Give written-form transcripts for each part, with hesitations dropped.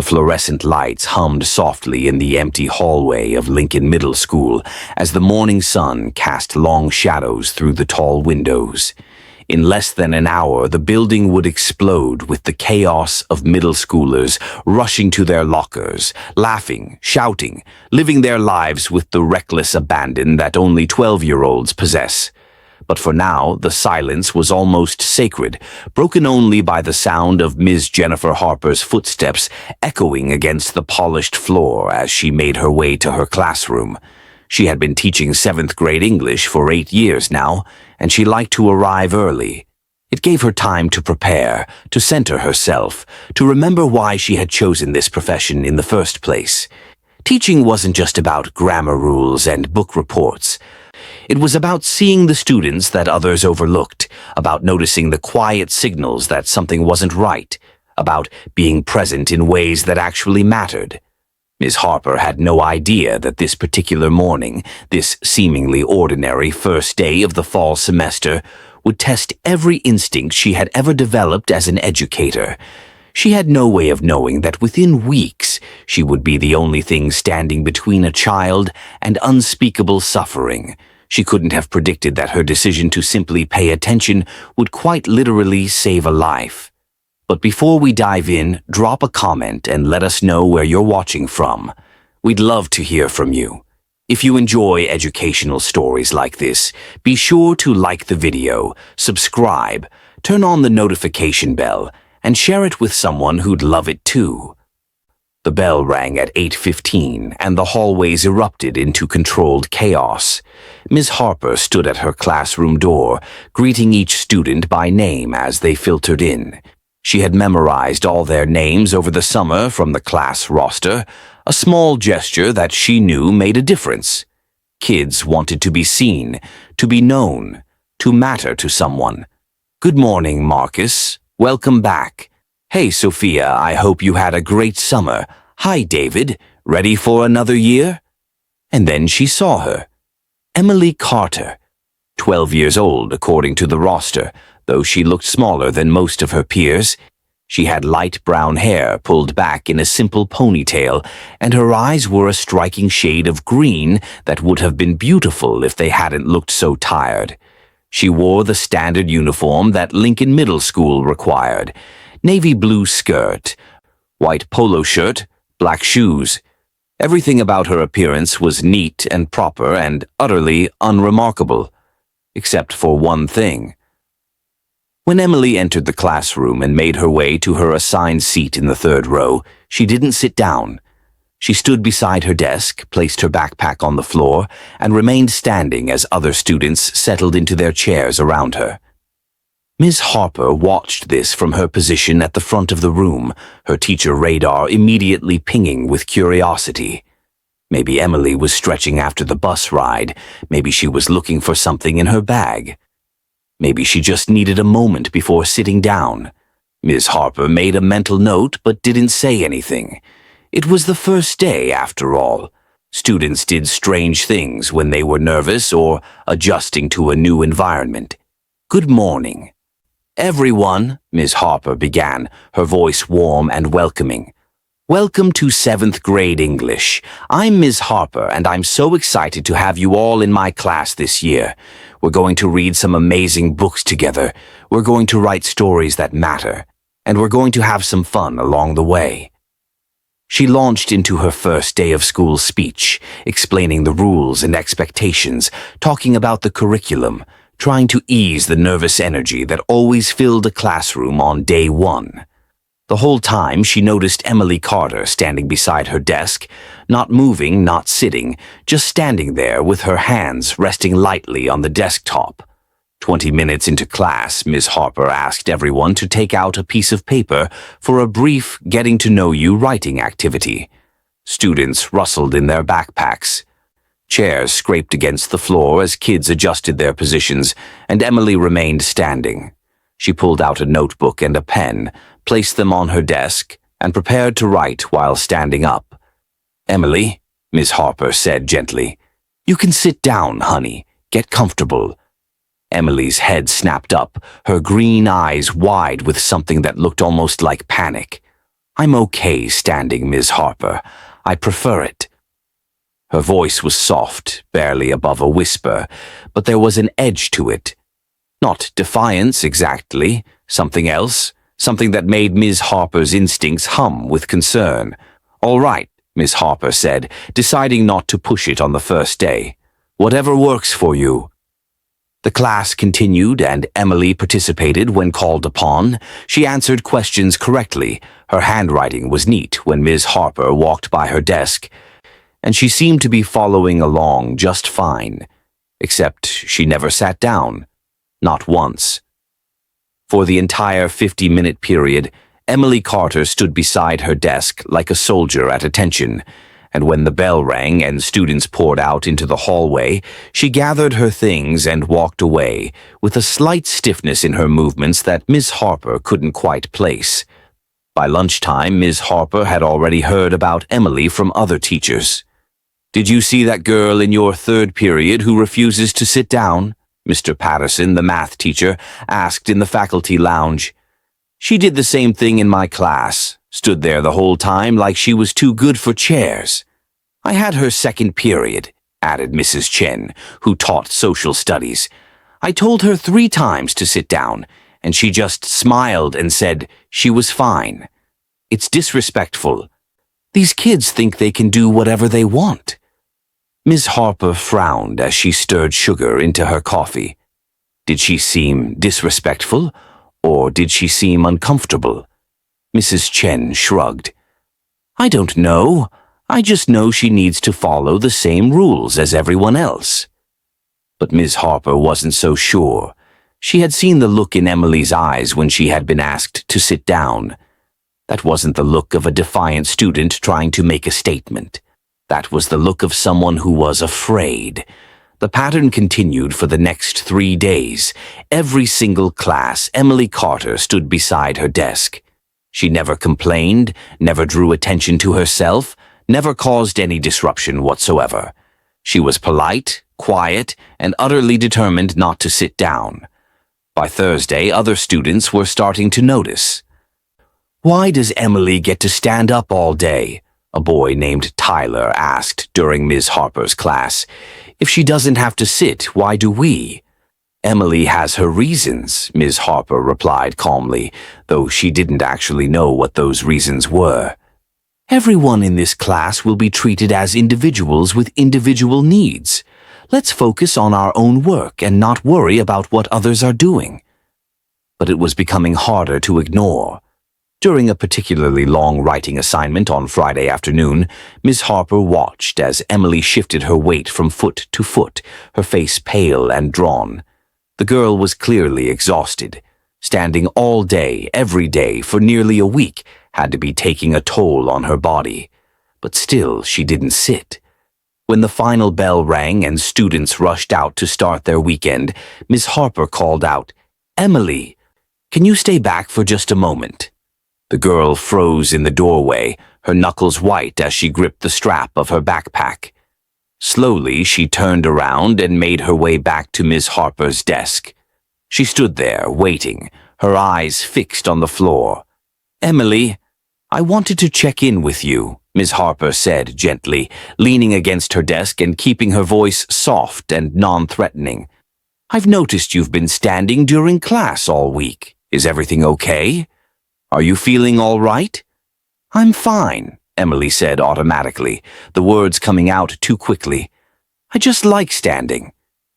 fluorescent lights hummed softly in the empty hallway of Lincoln Middle School as the morning sun cast long shadows through the tall windows. In less than an hour, the building would explode with the chaos of middle schoolers rushing to their lockers, laughing, shouting, living their lives with the reckless abandon that only 12-year-olds possess. But for now, the silence was almost sacred, broken only by the sound of Ms. Jennifer Harper's footsteps echoing against the polished floor as she made her way to her classroom. She had been teaching 7th grade English for 8 years now, and she liked to arrive early. It gave her time to prepare, to center herself, to remember why she had chosen this profession in the first place. Teaching wasn't just about grammar rules and book reports. It was about seeing the students that others overlooked, about noticing the quiet signals that something wasn't right, about being present in ways that actually mattered. Ms. Harper had no idea that this particular morning, this seemingly ordinary first day of the fall semester, would test every instinct she had ever developed as an educator. She had no way of knowing that within weeks she would be the only thing standing between a child and unspeakable suffering. She couldn't have predicted that her decision to simply pay attention would quite literally save a life. But before we dive in, drop a comment and let us know where you're watching from. We'd love to hear from you. If you enjoy educational stories like this, be sure to like the video, subscribe, turn on the notification bell, and share it with someone who'd love it too. The bell rang at 8:15 and the hallways erupted into controlled chaos. Ms. Harper stood at her classroom door, greeting each student by name as they filtered in. She had memorized all their names over the summer from the class roster, a small gesture that she knew made a difference. Kids wanted to be seen, to be known, to matter to someone. "Good morning, Marcus. Welcome back. Hey, Sophia, I hope you had a great summer. Hi, David. Ready for another year?" And then she saw her. Emily Carter, 12 years old according to the roster, though she looked smaller than most of her peers. She had light brown hair pulled back in a simple ponytail, and her eyes were a striking shade of green that would have been beautiful if they hadn't looked so tired. She wore the standard uniform that Lincoln Middle School required: navy blue skirt, white polo shirt, black shoes. Everything about her appearance was neat and proper and utterly unremarkable, except for one thing. When Emily entered the classroom and made her way to her assigned seat in the 3rd row, she didn't sit down. She stood beside her desk, placed her backpack on the floor, and remained standing as other students settled into their chairs around her. Ms. Harper watched this from her position at the front of the room, her teacher radar immediately pinging with curiosity. Maybe Emily was stretching after the bus ride. Maybe she was looking for something in her bag. Maybe she just needed a moment before sitting down. Ms. Harper made a mental note but didn't say anything. It was the first day, after all. Students did strange things when they were nervous or adjusting to a new environment. "Good morning, everyone," Ms. Harper began, her voice warm and welcoming. "Welcome to 7th grade English. I'm Ms. Harper, and I'm so excited to have you all in my class this year. We're going to read some amazing books together. We're going to write stories that matter, and we're going to have some fun along the way." She launched into her first day of school speech, explaining the rules and expectations, talking about the curriculum, trying to ease the nervous energy that always filled a classroom on day 1. The whole time she noticed Emily Carter standing beside her desk, not moving, not sitting, just standing there with her hands resting lightly on the desktop. 20 minutes into class, Ms. Harper asked everyone to take out a piece of paper for a brief getting-to-know-you writing activity. Students rustled in their backpacks. Chairs scraped against the floor as kids adjusted their positions, and Emily remained standing. She pulled out a notebook and a pen, placed them on her desk, and prepared to write while standing up. "Emily," Ms. Harper said gently, "you can sit down, honey. Get comfortable." Emily's head snapped up, her green eyes wide with something that looked almost like panic. I'm okay standing, Ms. Harper. I prefer it. Her voice was soft, barely above a whisper, but there was an edge to it. Not defiance exactly, something else, something that made Ms. Harper's instincts hum with concern. All right, Ms. Harper said, deciding not to push it on the first day. Whatever works for you. The class continued and Emily participated when called upon. She answered questions correctly. Her handwriting was neat when Ms. Harper walked by her desk, and she seemed to be following along just fine, except she never sat down. Not once. For the entire 50-minute period, Emily Carter stood beside her desk like a soldier at attention, and when the bell rang and students poured out into the hallway, she gathered her things and walked away, with a slight stiffness in her movements that Miss Harper couldn't quite place. By lunchtime, Miss Harper had already heard about Emily from other teachers. "Did you see that girl in your third period who refuses to sit down?" Mr. Patterson, the math teacher, asked in the faculty lounge. "She did the same thing in my class, stood there the whole time like she was too good for chairs. I had her second period," added Mrs. Chen, who taught social studies. "I told her 3 times to sit down, and she just smiled and said she was fine. It's disrespectful. These kids think they can do whatever they want." Ms. Harper frowned as she stirred sugar into her coffee. Did she seem disrespectful, or did she seem uncomfortable? Mrs. Chen shrugged. "I don't know. I just know she needs to follow the same rules as everyone else." But Ms. Harper wasn't so sure. She had seen the look in Emily's eyes when she had been asked to sit down. That wasn't the look of a defiant student trying to make a statement. That was the look of someone who was afraid. The pattern continued for the next 3 days. Every single class, Emily Carter stood beside her desk. She never complained, never drew attention to herself, never caused any disruption whatsoever. She was polite, quiet, and utterly determined not to sit down. By Thursday, other students were starting to notice. "Why does Emily get to stand up all day?" a boy named Tyler asked during Ms. Harper's class. "If she doesn't have to sit, why do we?" "Emily has her reasons," Ms. Harper replied calmly, though she didn't actually know what those reasons were. "Everyone in this class will be treated as individuals with individual needs. Let's focus on our own work and not worry about what others are doing." But it was becoming harder to ignore. During a particularly long writing assignment on Friday afternoon, Ms. Harper watched as Emily shifted her weight from foot to foot, her face pale and drawn. The girl was clearly exhausted. Standing all day, every day, for nearly a week had to be taking a toll on her body. But still, she didn't sit. When the final bell rang and students rushed out to start their weekend, Ms. Harper called out, "Emily, can you stay back for just a moment?" The girl froze in the doorway, her knuckles white as she gripped the strap of her backpack. Slowly, she turned around and made her way back to Ms. Harper's desk. She stood there, waiting, her eyes fixed on the floor. "Emily, I wanted to check in with you," Ms. Harper said gently, leaning against her desk and keeping her voice soft and non-threatening. "I've noticed you've been standing during class all week. Is everything okay? Are you feeling all right?" "I'm fine," Emily said automatically, the words coming out too quickly. "I just like standing.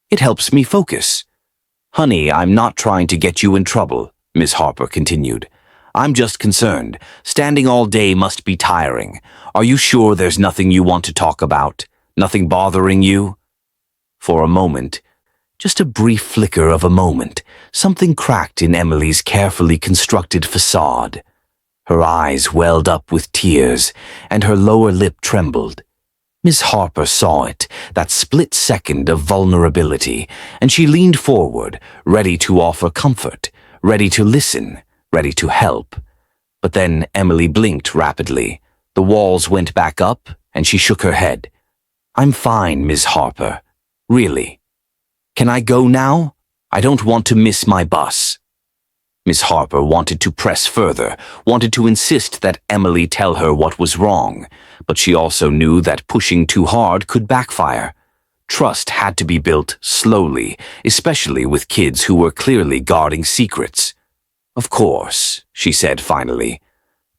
It helps me focus." "Honey, I'm not trying to get you in trouble," Ms. Harper continued. "I'm just concerned. Standing all day must be tiring. Are you sure there's nothing you want to talk about? Nothing bothering you?" For a moment, just a brief flicker of a moment, something cracked in Emily's carefully constructed facade. Her eyes welled up with tears, and her lower lip trembled. Miss Harper saw it, that split second of vulnerability, and she leaned forward, ready to offer comfort, ready to listen, ready to help. But then Emily blinked rapidly. The walls went back up, and she shook her head. "I'm fine, Miss Harper. Really. Can I go now? I don't want to miss my bus." Miss Harper wanted to press further, wanted to insist that Emily tell her what was wrong, but she also knew that pushing too hard could backfire. Trust had to be built slowly, especially with kids who were clearly guarding secrets. "Of course," she said finally.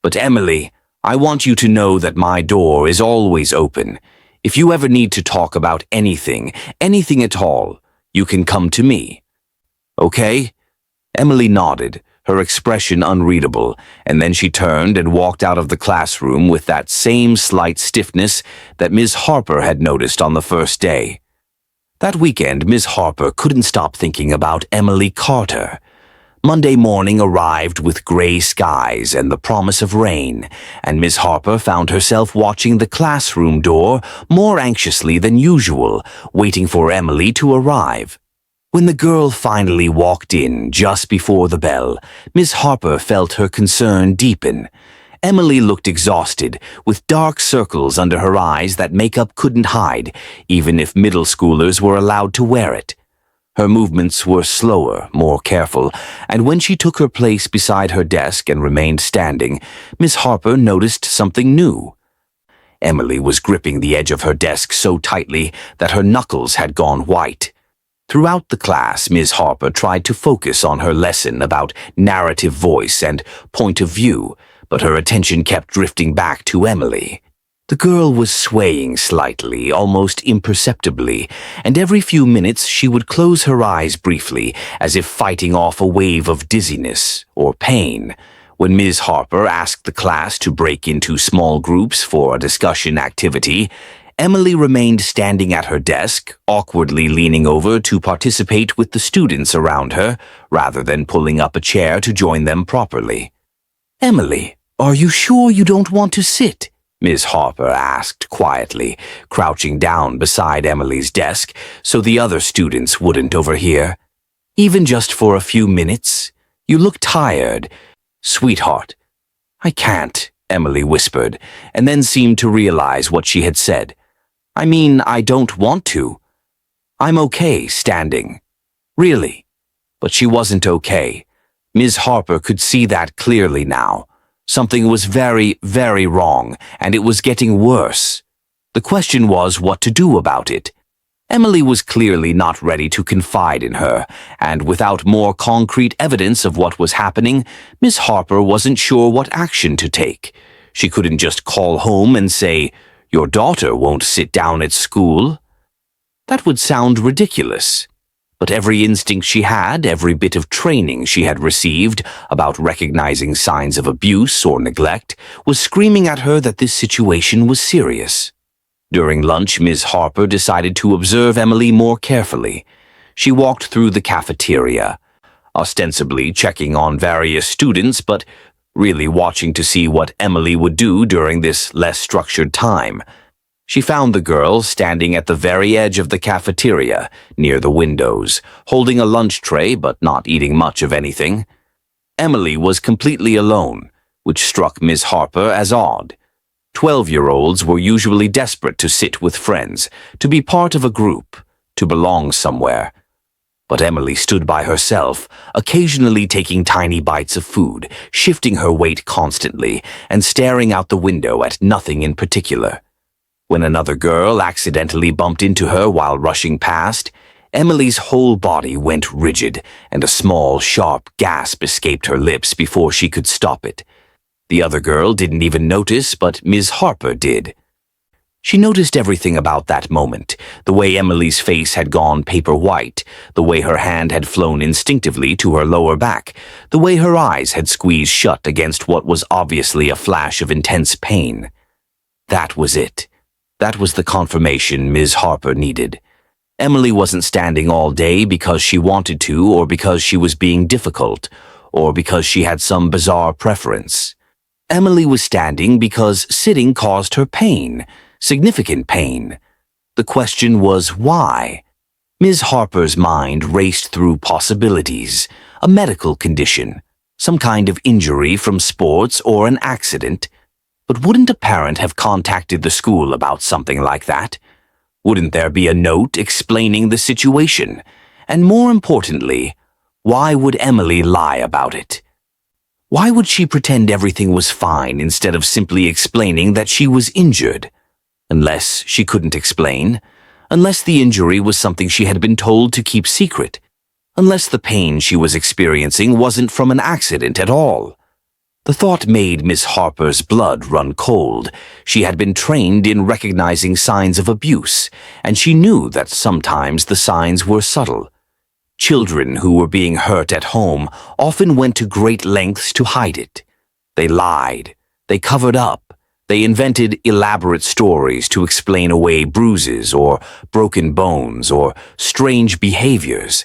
"But Emily, I want you to know that my door is always open. If you ever need to talk about anything at all, you can come to me. Okay?" Emily nodded, her expression unreadable, and then she turned and walked out of the classroom with that same slight stiffness that Ms. Harper had noticed on the first day. That weekend, Ms. Harper couldn't stop thinking about Emily Carter. Monday morning arrived with gray skies and the promise of rain, and Miss Harper found herself watching the classroom door more anxiously than usual, waiting for Emily to arrive. When the girl finally walked in just before the bell, Miss Harper felt her concern deepen. Emily looked exhausted, with dark circles under her eyes that makeup couldn't hide, even if middle schoolers were allowed to wear it. Her movements were slower, more careful, and when she took her place beside her desk and remained standing, Miss Harper noticed something new. Emily was gripping the edge of her desk so tightly that her knuckles had gone white. Throughout the class, Ms. Harper tried to focus on her lesson about narrative voice and point of view, but her attention kept drifting back to Emily. The girl was swaying slightly, almost imperceptibly, and every few minutes she would close her eyes briefly, as if fighting off a wave of dizziness or pain. When Ms. Harper asked the class to break into small groups for a discussion activity, Emily remained standing at her desk, awkwardly leaning over to participate with the students around her, rather than pulling up a chair to join them properly. "Emily, are you sure you don't want to sit?" Ms. Harper asked quietly, crouching down beside Emily's desk so the other students wouldn't overhear. "Even just for a few minutes? You look tired." "Sweetheart." "I can't," Emily whispered, and then seemed to realize what she had said. "I mean, I don't want to. I'm okay standing." Really? But she wasn't okay. Ms. Harper could see that clearly now. Something was very, very wrong, and it was getting worse. The question was what to do about it. Emily was clearly not ready to confide in her, and without more concrete evidence of what was happening, Miss Harper wasn't sure what action to take. She couldn't just call home and say, "Your daughter won't sit down at school." That would sound ridiculous. But every instinct she had, every bit of training she had received about recognizing signs of abuse or neglect, was screaming at her that this situation was serious. During lunch, Ms. Harper decided to observe Emily more carefully. She walked through the cafeteria, ostensibly checking on various students, but really watching to see what Emily would do during this less structured time. She found the girl standing at the very edge of the cafeteria, near the windows, holding a lunch tray but not eating much of anything. Emily was completely alone, which struck Miss Harper as odd. 12-year-olds were usually desperate to sit with friends, to be part of a group, to belong somewhere. But Emily stood by herself, occasionally taking tiny bites of food, shifting her weight constantly, and staring out the window at nothing in particular. When another girl accidentally bumped into her while rushing past, Emily's whole body went rigid, and a small, sharp gasp escaped her lips before she could stop it. The other girl didn't even notice, but Ms. Harper did. She noticed everything about that moment, the way Emily's face had gone paper white, the way her hand had flown instinctively to her lower back, the way her eyes had squeezed shut against what was obviously a flash of intense pain. That was it. That was the confirmation Ms. Harper needed. Emily wasn't standing all day because she wanted to, or because she was being difficult, or because she had some bizarre preference. Emily was standing because sitting caused her pain, significant pain. The question was why? Ms. Harper's mind raced through possibilities: a medical condition, some kind of injury from sports or an accident. But wouldn't a parent have contacted the school about something like that? Wouldn't there be a note explaining the situation? And more importantly, Why would Emily lie about it? Why would she pretend everything was fine instead of simply explaining that she was injured? Unless she couldn't explain. Unless the injury was something she had been told to keep secret. Unless the pain she was experiencing wasn't from an accident at all. The thought made Miss Harper's blood run cold. She had been trained in recognizing signs of abuse, and she knew that sometimes the signs were subtle. Children who were being hurt at home often went to great lengths to hide it. They lied. They covered up. They invented elaborate stories to explain away bruises or broken bones or strange behaviors.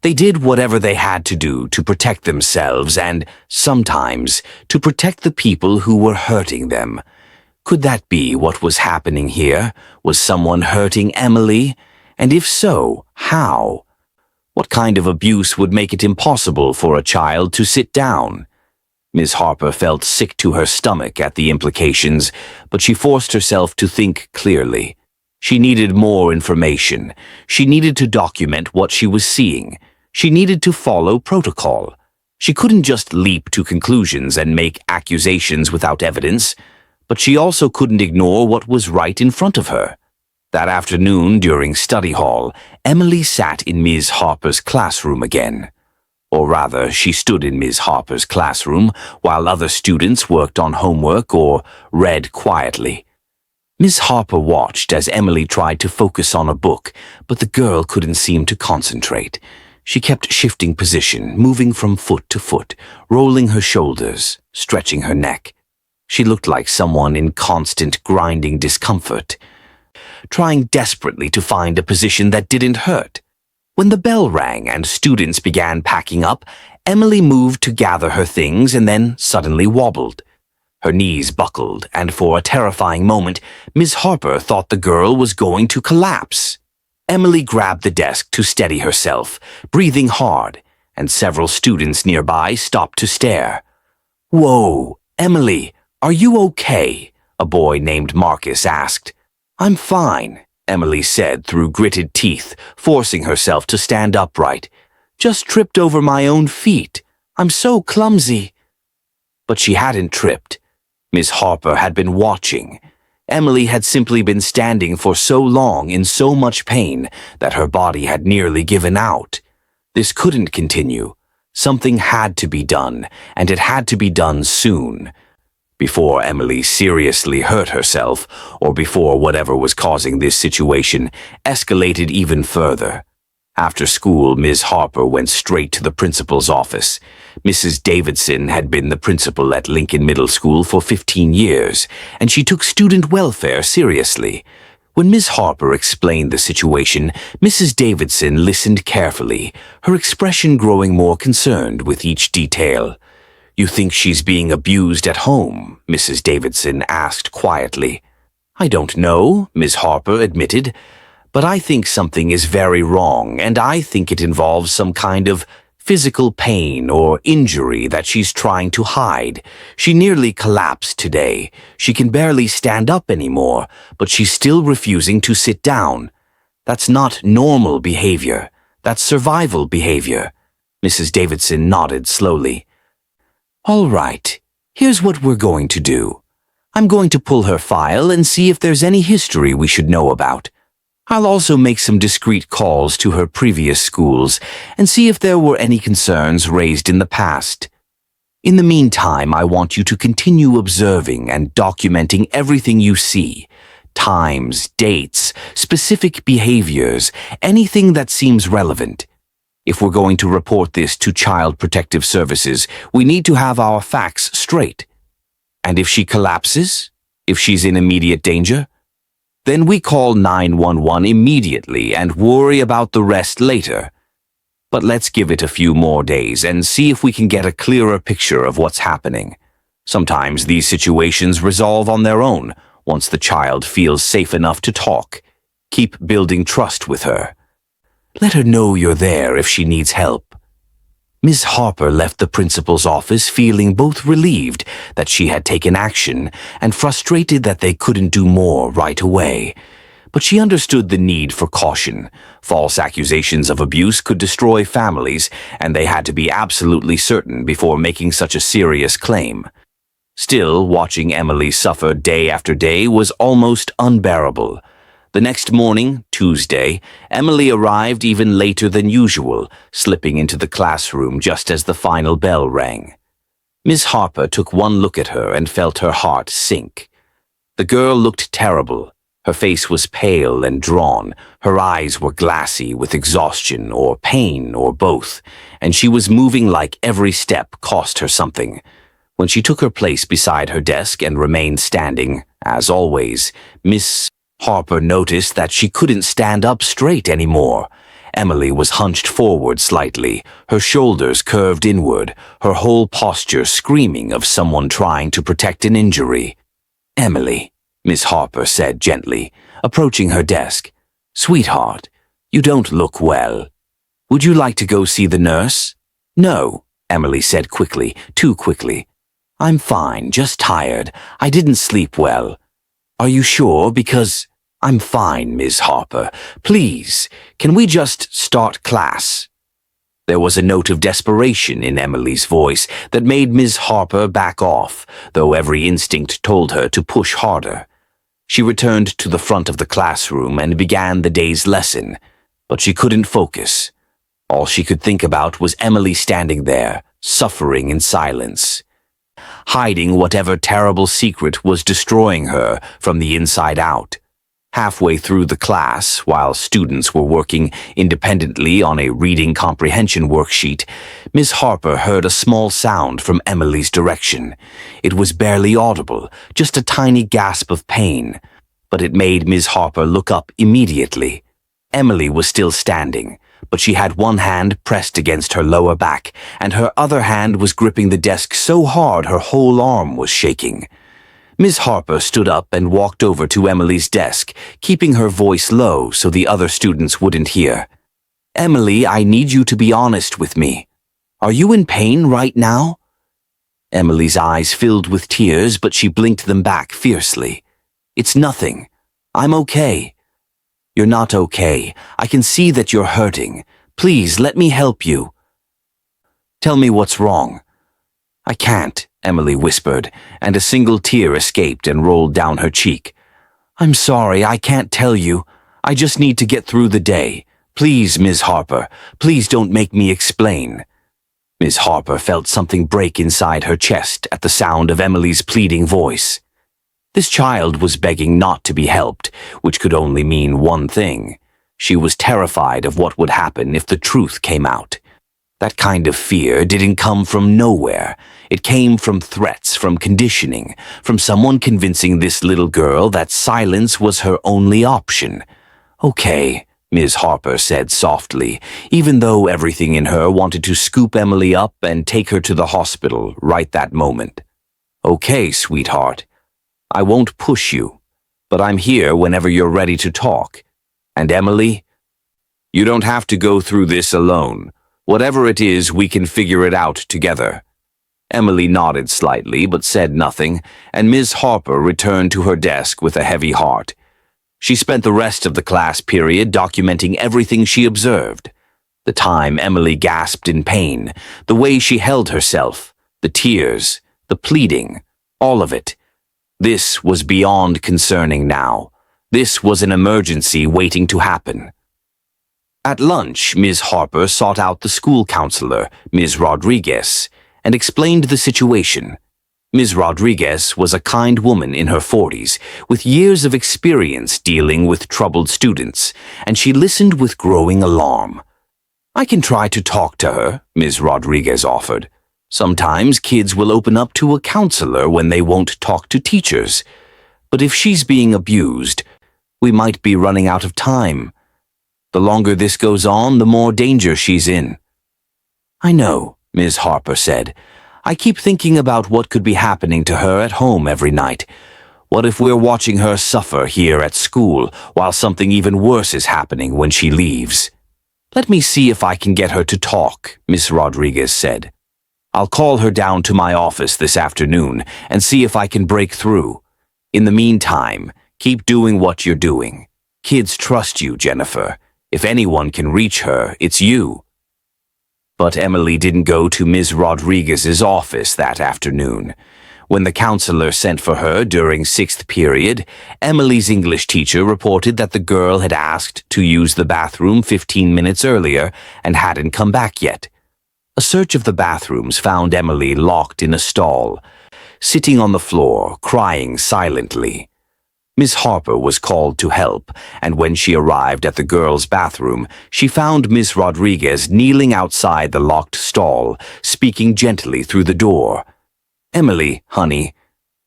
They did whatever they had to do to protect themselves and, sometimes, to protect the people who were hurting them. Could that be what was happening here? Was someone hurting Emily? And if so, how? What kind of abuse would make it impossible for a child to sit down? Miss Harper felt sick to her stomach at the implications, but she forced herself to think clearly. She needed more information. She needed to document what she was seeing. She needed to follow protocol. She couldn't just leap to conclusions and make accusations without evidence, but she also couldn't ignore what was right in front of her. That afternoon, during study hall, Emily sat in Ms. Harper's classroom again. Or rather, she stood in Ms. Harper's classroom while other students worked on homework or read quietly. Ms. Harper watched as Emily tried to focus on a book, but the girl couldn't seem to concentrate. She kept shifting position, moving from foot to foot, rolling her shoulders, stretching her neck. She looked like someone in constant grinding discomfort, trying desperately to find a position that didn't hurt. When the bell rang and students began packing up, Emily moved to gather her things and then suddenly wobbled. Her knees buckled, and for a terrifying moment, Miss Harper thought the girl was going to collapse. Emily grabbed the desk to steady herself, breathing hard, and several students nearby stopped to stare. "Whoa, Emily, are you okay?" a boy named Marcus asked. "I'm fine," Emily said through gritted teeth, forcing herself to stand upright. "Just tripped over my own feet. I'm so clumsy." But she hadn't tripped. Miss Harper had been watching. Emily had simply been standing for so long in so much pain that her body had nearly given out. This couldn't continue. Something had to be done, and it had to be done soon. Before Emily seriously hurt herself, or before whatever was causing this situation escalated even further. After school, Ms. Harper went straight to the principal's office. Mrs. Davidson had been the principal at Lincoln Middle School for 15 years, and she took student welfare seriously. When Ms. Harper explained the situation, Mrs. Davidson listened carefully, her expression growing more concerned with each detail. "You think she's being abused at home?" Mrs. Davidson asked quietly. "I don't know," Ms. Harper admitted. "But I think something is very wrong, and I think it involves some kind of physical pain or injury that she's trying to hide. She nearly collapsed today. She can barely stand up anymore, but she's still refusing to sit down. That's not normal behavior. That's survival behavior." Mrs. Davidson nodded slowly. "All right, here's what we're going to do. I'm going to pull her file and see if there's any history we should know about. I'll also make some discreet calls to her previous schools and see if there were any concerns raised in the past. In the meantime, I want you to continue observing and documenting everything you see. Times, dates, specific behaviors, anything that seems relevant. If we're going to report this to Child Protective Services, we need to have our facts straight. And if she collapses? If she's in immediate danger? Then we call 911 immediately and worry about the rest later. But let's give it a few more days and see if we can get a clearer picture of what's happening. Sometimes these situations resolve on their own once the child feels safe enough to talk. Keep building trust with her. Let her know you're there if she needs help." Ms. Harper left the principal's office feeling both relieved that she had taken action and frustrated that they couldn't do more right away. but she understood the need for caution. False accusations of abuse could destroy families, and they had to be absolutely certain before making such a serious claim. Still, watching Emily suffer day after day was almost unbearable. The next morning, Tuesday, Emily arrived even later than usual, slipping into the classroom just as the final bell rang. Miss Harper took one look at her and felt her heart sink. The girl looked terrible. Her face was pale and drawn, her eyes were glassy with exhaustion or pain or both, and she was moving like every step cost her something. When she took her place beside her desk and remained standing, as always, Miss Harper noticed that she couldn't stand up straight anymore. Emily was hunched forward slightly, her shoulders curved inward, her whole posture screaming of someone trying to protect an injury. "Emily," Miss Harper said gently, approaching her desk. "Sweetheart, you don't look well. Would you like to go see the nurse?" "No," Emily said quickly, too quickly. "I'm fine, just tired. I didn't sleep well." "Are you sure? Because I'm fine, Miss Harper. Please, can we just start class?" There was a note of desperation in Emily's voice that made Miss Harper back off, though every instinct told her to push harder. She returned to the front of the classroom and began the day's lesson, but she couldn't focus. All she could think about was Emily standing there, suffering in silence, hiding whatever terrible secret was destroying her from the inside out. Halfway through the class, while students were working independently on a reading comprehension worksheet, Miss Harper heard a small sound from Emily's direction. It was barely audible, just a tiny gasp of pain, but it made Miss Harper look up immediately. Emily was still standing, but she had one hand pressed against her lower back, and her other hand was gripping the desk so hard her whole arm was shaking. Miss Harper stood up and walked over to Emily's desk, keeping her voice low so the other students wouldn't hear. "Emily, I need you to be honest with me. Are you in pain right now?" Emily's eyes filled with tears, but she blinked them back fiercely. "It's nothing. I'm okay." "You're not okay. I can see that you're hurting. Please, let me help you." "Tell me what's wrong." "I can't," Emily whispered, and a single tear escaped and rolled down her cheek. "I'm sorry, I can't tell you. I just need to get through the day. Please, Miss Harper, please don't make me explain." Miss Harper felt something break inside her chest at the sound of Emily's pleading voice. This child was begging not to be helped, which could only mean one thing. She was terrified of what would happen if the truth came out. That kind of fear didn't come from nowhere. It came from threats, from conditioning, from someone convincing this little girl that silence was her only option. "Okay," Ms. Harper said softly, even though everything in her wanted to scoop Emily up and take her to the hospital right that moment. "Okay, sweetheart. I won't push you, but I'm here whenever you're ready to talk. And Emily, you don't have to go through this alone. Whatever it is, we can figure it out together." Emily nodded slightly but said nothing, and Ms. Harper returned to her desk with a heavy heart. She spent the rest of the class period documenting everything she observed. The time Emily gasped in pain, the way she held herself, the tears, the pleading, all of it. This was beyond concerning now. This was an emergency waiting to happen. At lunch, Ms. Harper sought out the school counselor, Ms. Rodriguez, and explained the situation. Ms. Rodriguez was a kind woman in her 40s, with years of experience dealing with troubled students, and she listened with growing alarm. "I can try to talk to her," Ms. Rodriguez offered. "Sometimes kids will open up to a counselor when they won't talk to teachers. But if she's being abused, we might be running out of time. The longer this goes on, the more danger she's in." "I know," Ms. Harper said. "I keep thinking about what could be happening to her at home every night. What if we're watching her suffer here at school while something even worse is happening when she leaves?" "Let me see if I can get her to talk," Ms. Rodriguez said. "I'll call her down to my office this afternoon and see if I can break through. In the meantime, keep doing what you're doing. Kids trust you, Jennifer. If anyone can reach her, it's you." But Emily didn't go to Ms. Rodriguez's office that afternoon. When the counselor sent for her during sixth period, Emily's English teacher reported that the girl had asked to use the bathroom 15 minutes earlier and hadn't come back yet. A search of the bathrooms found Emily locked in a stall, sitting on the floor, crying silently. Miss Harper was called to help, and when she arrived at the girl's bathroom, she found Miss Rodriguez kneeling outside the locked stall, speaking gently through the door. "Emily, honey,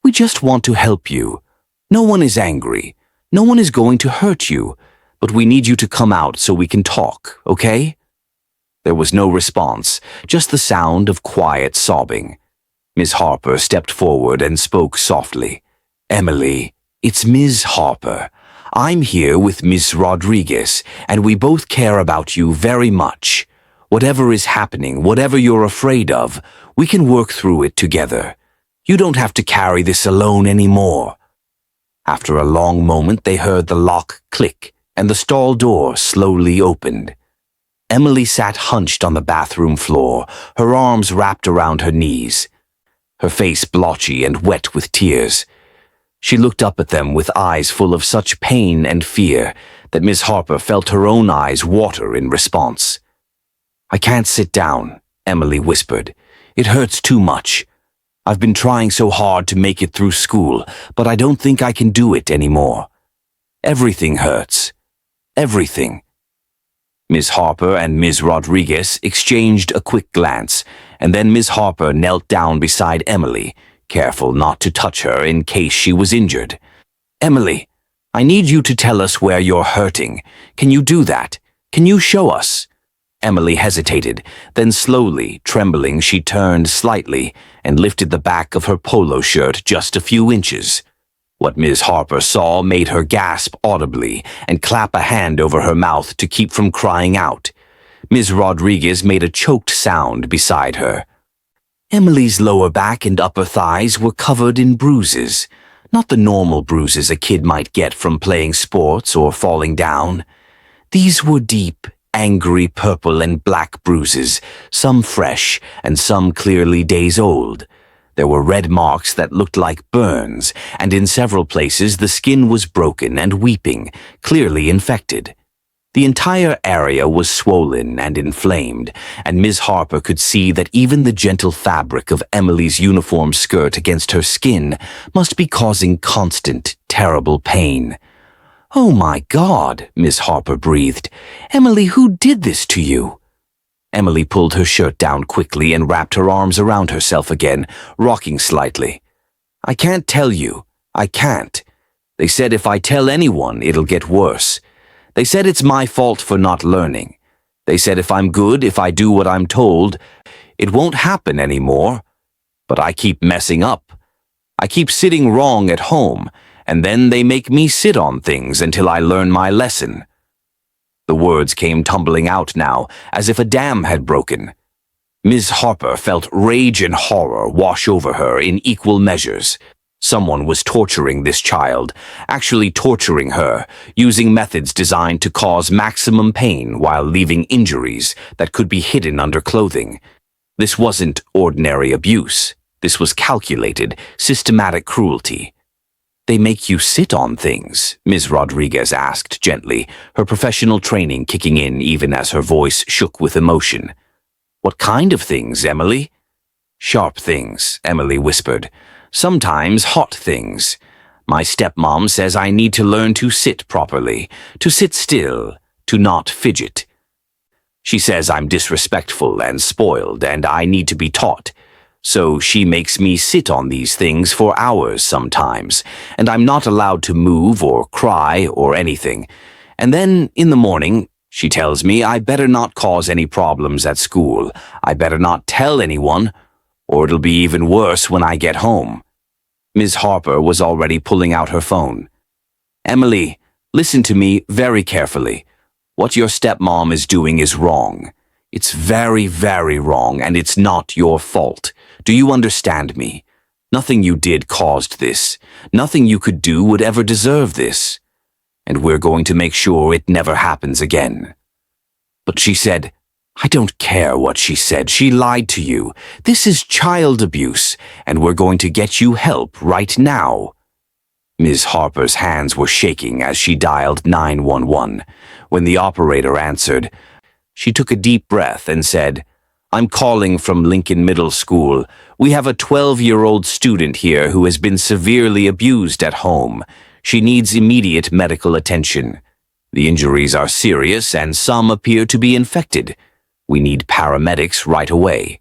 we just want to help you. No one is angry. No one is going to hurt you, but we need you to come out so we can talk, okay?" There was no response, just the sound of quiet sobbing. Miss Harper stepped forward and spoke softly. "Emily, it's Ms. Harper. I'm here with Miss Rodriguez, and we both care about you very much. Whatever is happening, whatever you're afraid of, we can work through it together. You don't have to carry this alone anymore." After a long moment, they heard the lock click, and the stall door slowly opened. Emily sat hunched on the bathroom floor, her arms wrapped around her knees, her face blotchy and wet with tears. She looked up at them with eyes full of such pain and fear that Miss Harper felt her own eyes water in response. "I can't sit down," Emily whispered. "It hurts too much. I've been trying so hard to make it through school, but I don't think I can do it anymore. Everything hurts. Everything." Miss Harper and Ms. Rodriguez exchanged a quick glance, and then Miss Harper knelt down beside Emily, careful not to touch her in case she was injured. "Emily, I need you to tell us where you're hurting. Can you do that? Can you show us?" Emily hesitated, then slowly, trembling, she turned slightly and lifted the back of her polo shirt just a few inches. What Miss Harper saw made her gasp audibly and clap a hand over her mouth to keep from crying out. Ms. Rodriguez made a choked sound beside her. Emily's lower back and upper thighs were covered in bruises, not the normal bruises a kid might get from playing sports or falling down. These were deep, angry purple and black bruises, some fresh and some clearly days old. There were red marks that looked like burns, and in several places the skin was broken and weeping, clearly infected. The entire area was swollen and inflamed, and Miss Harper could see that even the gentle fabric of Emily's uniform skirt against her skin must be causing constant, terrible pain. "Oh my God," Miss Harper breathed. "Emily, who did this to you?" Emily pulled her shirt down quickly and wrapped her arms around herself again, rocking slightly. "I can't tell you. I can't. They said if I tell anyone, it'll get worse. They said it's my fault for not learning. They said if I'm good, if I do what I'm told, it won't happen anymore. But I keep messing up. I keep sitting wrong at home, and then they make me sit on things until I learn my lesson." The words came tumbling out now, as if a dam had broken. Miss Harper felt rage and horror wash over her in equal measures. Someone was torturing this child, actually torturing her, using methods designed to cause maximum pain while leaving injuries that could be hidden under clothing. This wasn't ordinary abuse. This was calculated, systematic cruelty. "They make you sit on things?" Ms. Rodriguez asked gently, her professional training kicking in even as her voice shook with emotion. "What kind of things, Emily?" "Sharp things," Emily whispered. "Sometimes hot things. My stepmom says I need to learn to sit properly, to sit still, to not fidget. She says I'm disrespectful and spoiled and I need to be taught. So she makes me sit on these things for hours sometimes, and I'm not allowed to move or cry or anything. And then, in the morning, she tells me I better not cause any problems at school. I better not tell anyone, or it'll be even worse when I get home." Ms. Harper was already pulling out her phone. "Emily, listen to me very carefully. What your stepmom is doing is wrong. It's very, very wrong, and it's not your fault. Do you understand me? Nothing you did caused this. Nothing you could do would ever deserve this. and we're going to make sure it never happens again." But she said, "I don't care what she said. She lied to you. This is child abuse, and we're going to get you help right now." Ms. Harper's hands were shaking as she dialed 911. When the operator answered, she took a deep breath and said, "I'm calling from Lincoln Middle School. We have a 12-year-old student here who has been severely abused at home. She needs immediate medical attention. The injuries are serious and some appear to be infected. We need paramedics right away."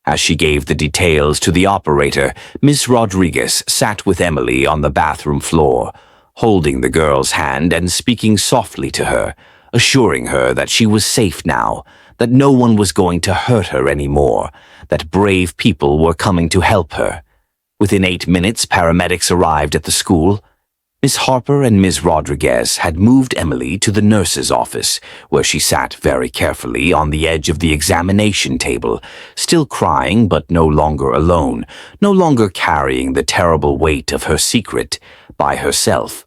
As she gave the details to the operator, Miss Rodriguez sat with Emily on the bathroom floor, holding the girl's hand and speaking softly to her, assuring her that she was safe now, that no one was going to hurt her anymore, that brave people were coming to help her. Within 8 minutes, paramedics arrived at the school. Miss Harper and Miss Rodriguez had moved Emily to the nurse's office, where she sat very carefully on the edge of the examination table, still crying but no longer alone, no longer carrying the terrible weight of her secret by herself.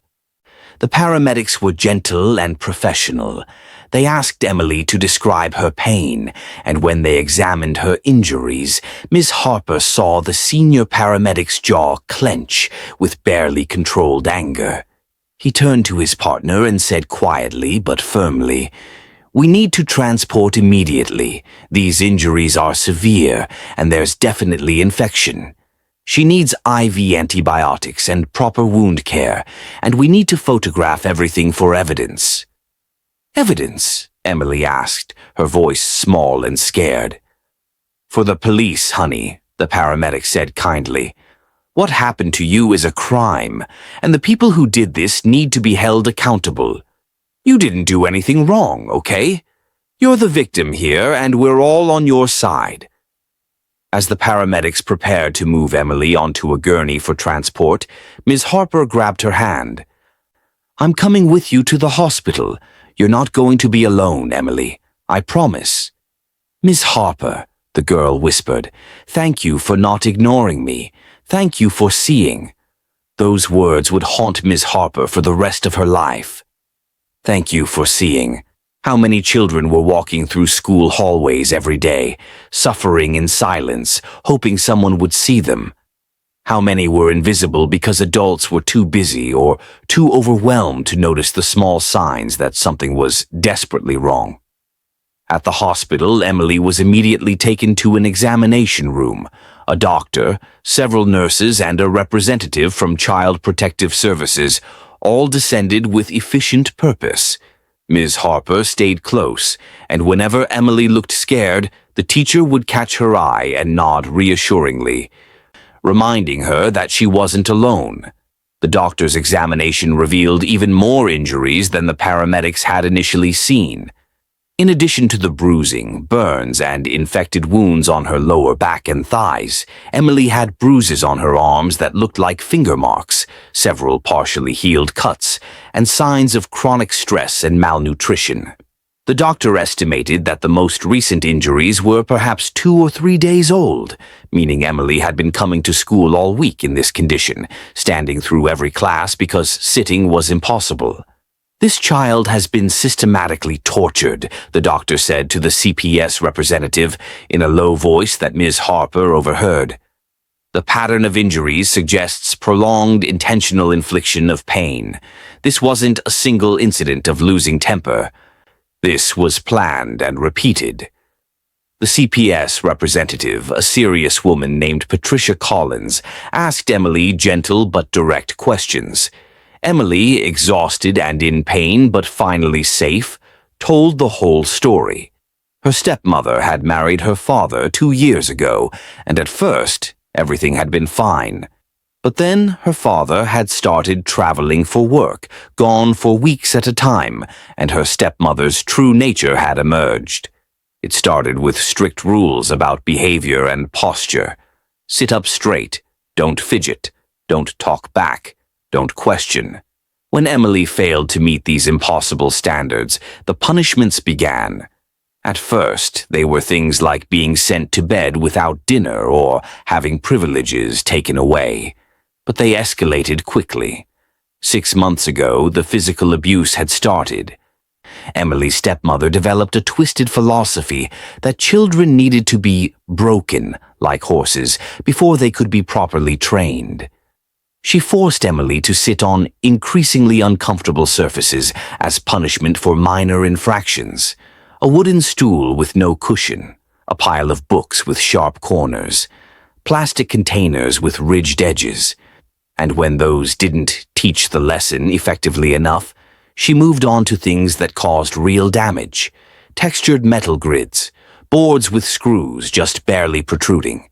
The paramedics were gentle and professional. They asked Emily to describe her pain, and when they examined her injuries, Miss Harper saw the senior paramedic's jaw clench with barely controlled anger. He turned to his partner and said quietly but firmly, "We need to transport immediately. These injuries are severe, and there's definitely infection. She needs IV antibiotics and proper wound care, and we need to photograph everything for evidence." "Evidence?" Emily asked, her voice small and scared. "For the police, honey," the paramedic said kindly. "What happened to you is a crime, and the people who did this need to be held accountable. You didn't do anything wrong, okay? You're the victim here, and we're all on your side." As the paramedics prepared to move Emily onto a gurney for transport, Ms. Harper grabbed her hand. "I'm coming with you to the hospital. You're not going to be alone, Emily. I promise." "Miss Harper," the girl whispered, "thank you for not ignoring me. Thank you for seeing." Those words would haunt Miss Harper for the rest of her life. Thank you for seeing. How many children were walking through school hallways every day, suffering in silence, hoping someone would see them? How many were invisible because adults were too busy or too overwhelmed to notice the small signs that something was desperately wrong? At the hospital, Emily was immediately taken to an examination room. A doctor, several nurses, and a representative from Child Protective Services all descended with efficient purpose. Ms. Harper stayed close, and whenever Emily looked scared, the teacher would catch her eye and nod reassuringly, reminding her that she wasn't alone. The doctor's examination revealed even more injuries than the paramedics had initially seen. In addition to the bruising, burns, and infected wounds on her lower back and thighs, Emily had bruises on her arms that looked like finger marks, several partially healed cuts, and signs of chronic stress and malnutrition. The doctor estimated that the most recent injuries were perhaps 2 or 3 days old, meaning Emily had been coming to school all week in this condition, standing through every class because sitting was impossible. "This child has been systematically tortured," the doctor said to the CPS representative in a low voice that Ms. Harper overheard. "The pattern of injuries suggests prolonged intentional infliction of pain. This wasn't a single incident of losing temper. This was planned and repeated." The CPS representative, a serious woman named Patricia Collins, asked Emily gentle but direct questions. Emily, exhausted and in pain but finally safe, told the whole story. Her stepmother had married her father 2 years ago, and at first, everything had been fine. But then her father had started traveling for work, gone for weeks at a time, and her stepmother's true nature had emerged. It started with strict rules about behavior and posture. Sit up straight, don't fidget, don't talk back, don't question. When Emily failed to meet these impossible standards, the punishments began. At first, they were things like being sent to bed without dinner or having privileges taken away. But they escalated quickly. 6 months ago, the physical abuse had started. Emily's stepmother developed a twisted philosophy that children needed to be broken, like horses, before they could be properly trained. She forced Emily to sit on increasingly uncomfortable surfaces as punishment for minor infractions. A wooden stool with no cushion, a pile of books with sharp corners, plastic containers with ridged edges. And when those didn't teach the lesson effectively enough, she moved on to things that caused real damage. Textured metal grids, boards with screws just barely protruding.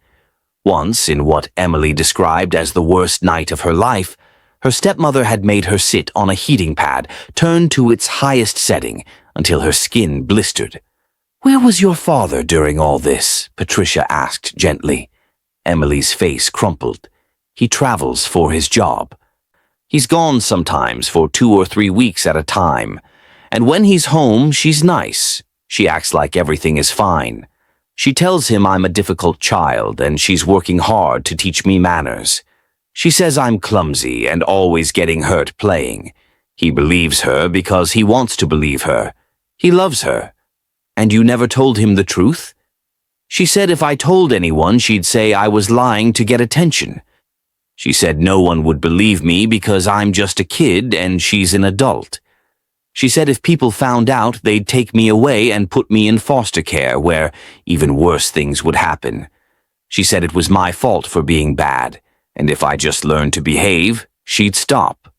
Once, in what Emily described as the worst night of her life, her stepmother had made her sit on a heating pad turned to its highest setting until her skin blistered. "Where was your father during all this?" Patricia asked gently. Emily's face crumpled. "He travels for his job. He's gone sometimes for 2 or 3 weeks at a time. And when he's home, she's nice. She acts like everything is fine. She tells him I'm a difficult child and she's working hard to teach me manners. She says I'm clumsy and always getting hurt playing. He believes her because he wants to believe her. He loves her. And you never told him the truth?" She said if I told anyone, she'd say I was lying to get attention. She said no one would believe me because I'm just a kid and she's an adult. She said if people found out, they'd take me away and put me in foster care where even worse things would happen. She said it was my fault for being bad, and if I just learned to behave, she'd stop.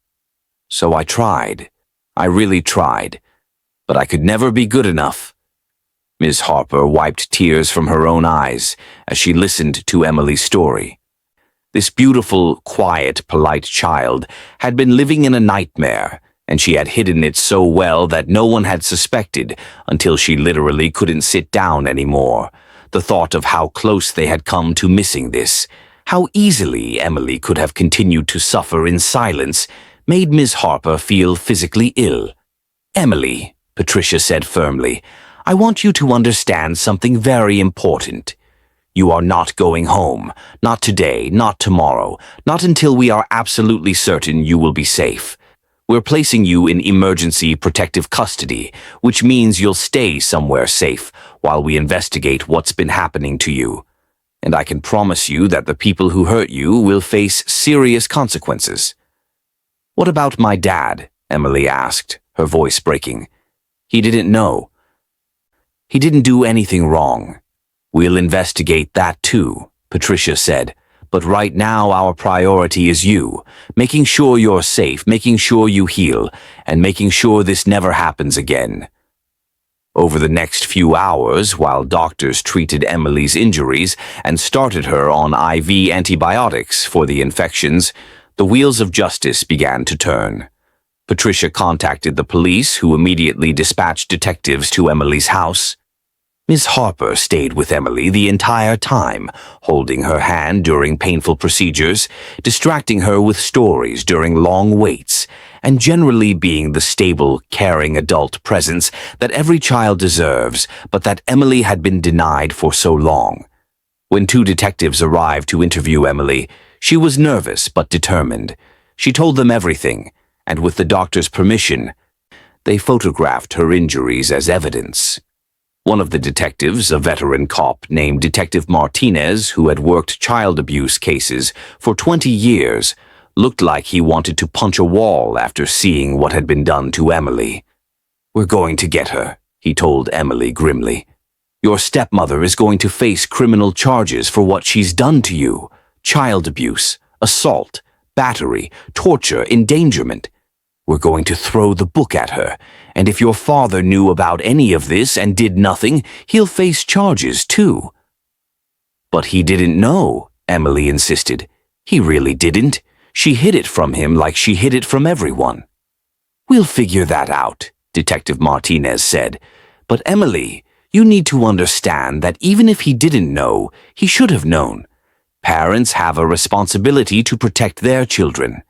So I tried. I really tried. But I could never be good enough. Ms. Harper wiped tears from her own eyes as she listened to Emily's story. This beautiful, quiet, polite child had been living in a nightmare, and she had hidden it so well that no one had suspected until she literally couldn't sit down anymore. The thought of how close they had come to missing this, how easily Emily could have continued to suffer in silence, made Ms. Harper feel physically ill. "Emily," Patricia said firmly, "I want you to understand something very important. You are not going home. Not today, not tomorrow, not until we are absolutely certain you will be safe. We're placing you in emergency protective custody, which means you'll stay somewhere safe while we investigate what's been happening to you. And I can promise you that the people who hurt you will face serious consequences." "What about my dad?" Emily asked, her voice breaking. "He didn't know. He didn't do anything wrong." "We'll investigate that too," Patricia said. "But right now our priority is you, making sure you're safe, making sure you heal, and making sure this never happens again." Over the next few hours, while doctors treated Emily's injuries and started her on IV antibiotics for the infections, the wheels of justice began to turn. Patricia contacted the police, who immediately dispatched detectives to Emily's house. Ms. Harper stayed with Emily the entire time, holding her hand during painful procedures, distracting her with stories during long waits, and generally being the stable, caring adult presence that every child deserves, but that Emily had been denied for so long. When 2 detectives arrived to interview Emily, she was nervous but determined. She told them everything, and with the doctor's permission, they photographed her injuries as evidence. One of the detectives, a veteran cop named Detective Martinez, who had worked child abuse cases for 20 years, looked like he wanted to punch a wall after seeing what had been done to Emily. "We're going to get her," he told Emily grimly. "Your stepmother is going to face criminal charges for what she's done to you. Child abuse, assault, battery, torture, endangerment. We're going to throw the book at her, and if your father knew about any of this and did nothing, he'll face charges too." "But he didn't know," Emily insisted. "He really didn't. She hid it from him like she hid it from everyone." "We'll figure that out," Detective Martinez said. "But Emily, you need to understand that even if he didn't know, he should have known. Parents have a responsibility to protect their children.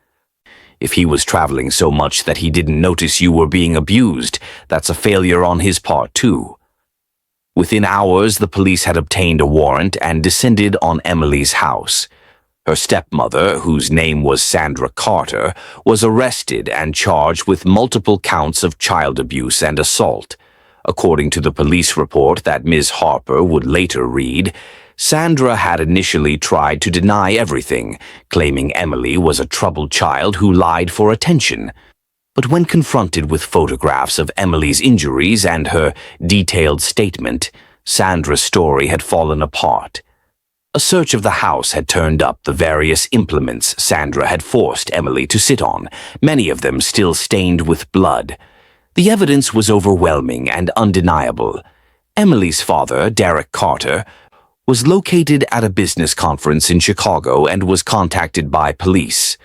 If he was traveling so much that he didn't notice you were being abused, that's a failure on his part too." Within hours, the police had obtained a warrant and descended on Emily's house. Her stepmother, whose name was Sandra Carter, was arrested and charged with multiple counts of child abuse and assault. According to the police report that Ms. Harper would later read, Sandra had initially tried to deny everything, claiming Emily was a troubled child who lied for attention. But when confronted with photographs of Emily's injuries and her detailed statement, Sandra's story had fallen apart. A search of the house had turned up the various implements Sandra had forced Emily to sit on, many of them still stained with blood. The evidence was overwhelming and undeniable. Emily's father, Derek Carter, was located at a business conference in Chicago and was contacted by police.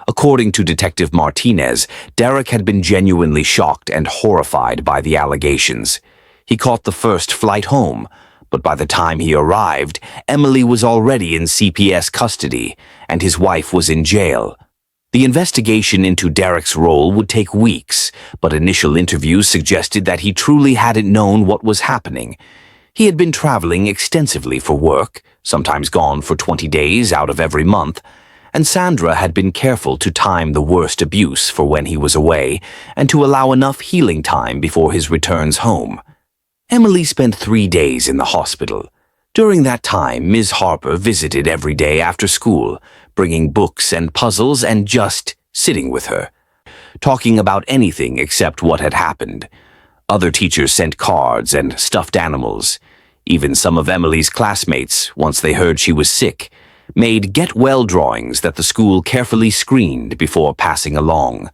According to Detective Martinez, Derek had been genuinely shocked and horrified by the allegations. He caught the first flight home, but by the time he arrived, Emily was already in CPS custody, and his wife was in jail. The investigation into Derek's role would take weeks, but initial interviews suggested that he truly hadn't known what was happening. He had been traveling extensively for work, sometimes gone for 20 days out of every month, and Sandra had been careful to time the worst abuse for when he was away and to allow enough healing time before his returns home. Emily spent 3 days in the hospital. During that time, Ms. Harper visited every day after school, bringing books and puzzles and just sitting with her, talking about anything except what had happened. Other teachers sent cards and stuffed animals. Even some of Emily's classmates, once they heard she was sick, made get-well drawings that the school carefully screened before passing along.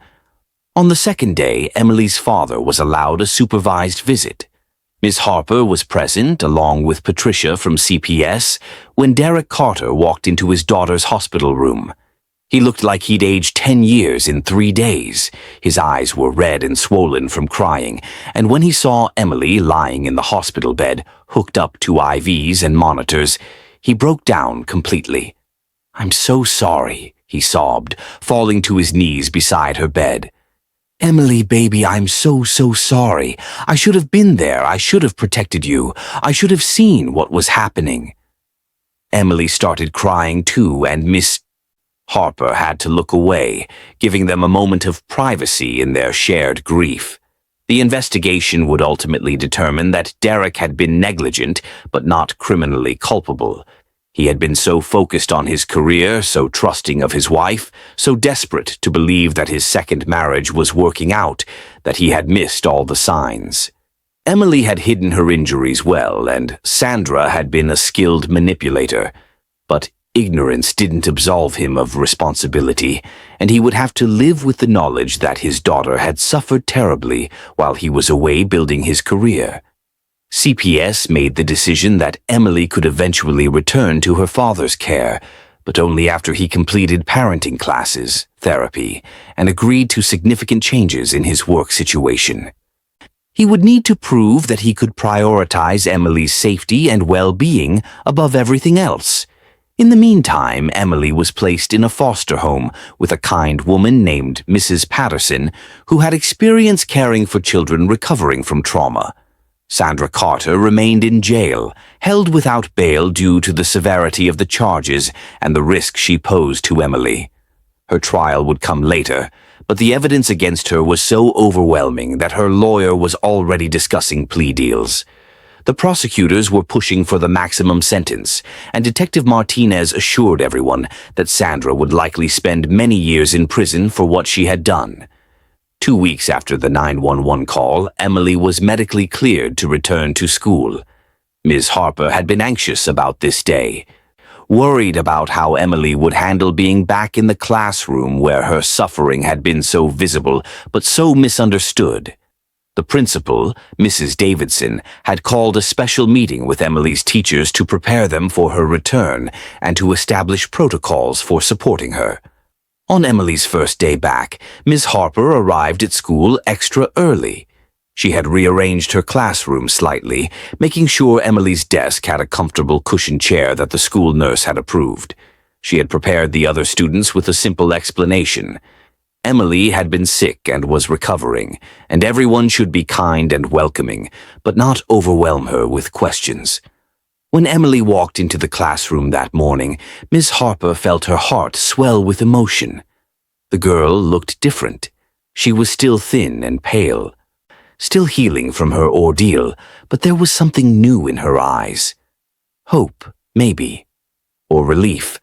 On the second day, Emily's father was allowed a supervised visit. Ms. Harper was present, along with Patricia from CPS, when Derek Carter walked into his daughter's hospital room. He looked like he'd aged 10 years in 3 days. His eyes were red and swollen from crying, and when he saw Emily lying in the hospital bed, hooked up to IVs and monitors, he broke down completely. "I'm so sorry," he sobbed, falling to his knees beside her bed. "Emily, baby, I'm so sorry. I should have been there. I should have protected you. I should have seen what was happening." Emily started crying too, and Miss Harper had to look away, giving them a moment of privacy in their shared grief. The investigation would ultimately determine that Derek had been negligent, but not criminally culpable. He had been so focused on his career, so trusting of his wife, so desperate to believe that his second marriage was working out, that he had missed all the signs. Emily had hidden her injuries well, and Sandra had been a skilled manipulator. But ignorance didn't absolve him of responsibility, and he would have to live with the knowledge that his daughter had suffered terribly while he was away building his career. CPS made the decision that Emily could eventually return to her father's care, but only after he completed parenting classes, therapy, and agreed to significant changes in his work situation. He would need to prove that he could prioritize Emily's safety and well-being above everything else. In the meantime, Emily was placed in a foster home with a kind woman named Mrs. Patterson, who had experience caring for children recovering from trauma. Sandra Carter remained in jail, held without bail due to the severity of the charges and the risk she posed to Emily. Her trial would come later, but the evidence against her was so overwhelming that her lawyer was already discussing plea deals. The prosecutors were pushing for the maximum sentence, and Detective Martinez assured everyone that Sandra would likely spend many years in prison for what she had done. 2 weeks after the 911 call, Emily was medically cleared to return to school. Ms. Harper had been anxious about this day, worried about how Emily would handle being back in the classroom where her suffering had been so visible but so misunderstood. The principal, Mrs. Davidson, had called a special meeting with Emily's teachers to prepare them for her return and to establish protocols for supporting her. On Emily's first day back, Ms. Harper arrived at school extra early. She had rearranged her classroom slightly, making sure Emily's desk had a comfortable cushioned chair that the school nurse had approved. She had prepared the other students with a simple explanation. Emily had been sick and was recovering, and everyone should be kind and welcoming, but not overwhelm her with questions. When Emily walked into the classroom that morning, Miss Harper felt her heart swell with emotion. The girl looked different. She was still thin and pale, still healing from her ordeal, but there was something new in her eyes. Hope, maybe, or relief.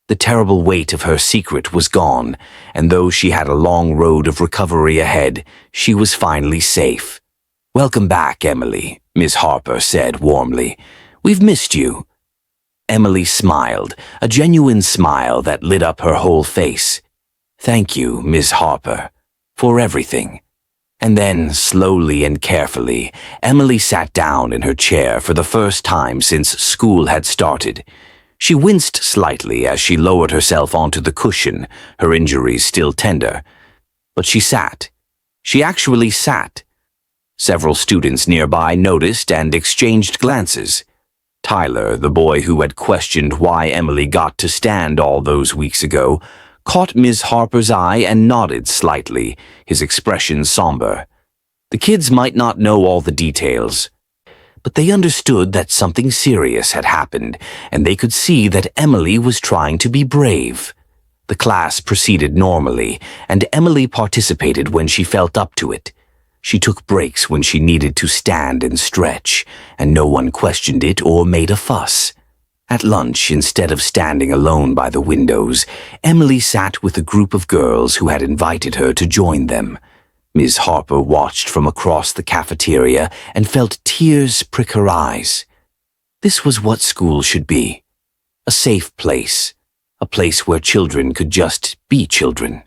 The terrible weight of her secret was gone, and though she had a long road of recovery ahead, she was finally safe. "Welcome back, Emily," Miss Harper said warmly. "We've missed you." Emily smiled, a genuine smile that lit up her whole face. "Thank you, Miss Harper, for everything." And then, slowly and carefully, Emily sat down in her chair for the first time since school had started. She winced slightly as she lowered herself onto the cushion, her injuries still tender. But she sat. She actually sat. Several students nearby noticed and exchanged glances. Tyler, the boy who had questioned why Emily got to stand all those weeks ago, caught Miss Harper's eye and nodded slightly, his expression somber. The kids might not know all the details, but they understood that something serious had happened, and they could see that Emily was trying to be brave. The class proceeded normally, and Emily participated when she felt up to it. She took breaks when she needed to stand and stretch, and no one questioned it or made a fuss. At lunch, instead of standing alone by the windows, Emily sat with a group of girls who had invited her to join them. Ms. Harper watched from across the cafeteria and felt tears prick her eyes. This was what school should be. A safe place. A place where children could just be children.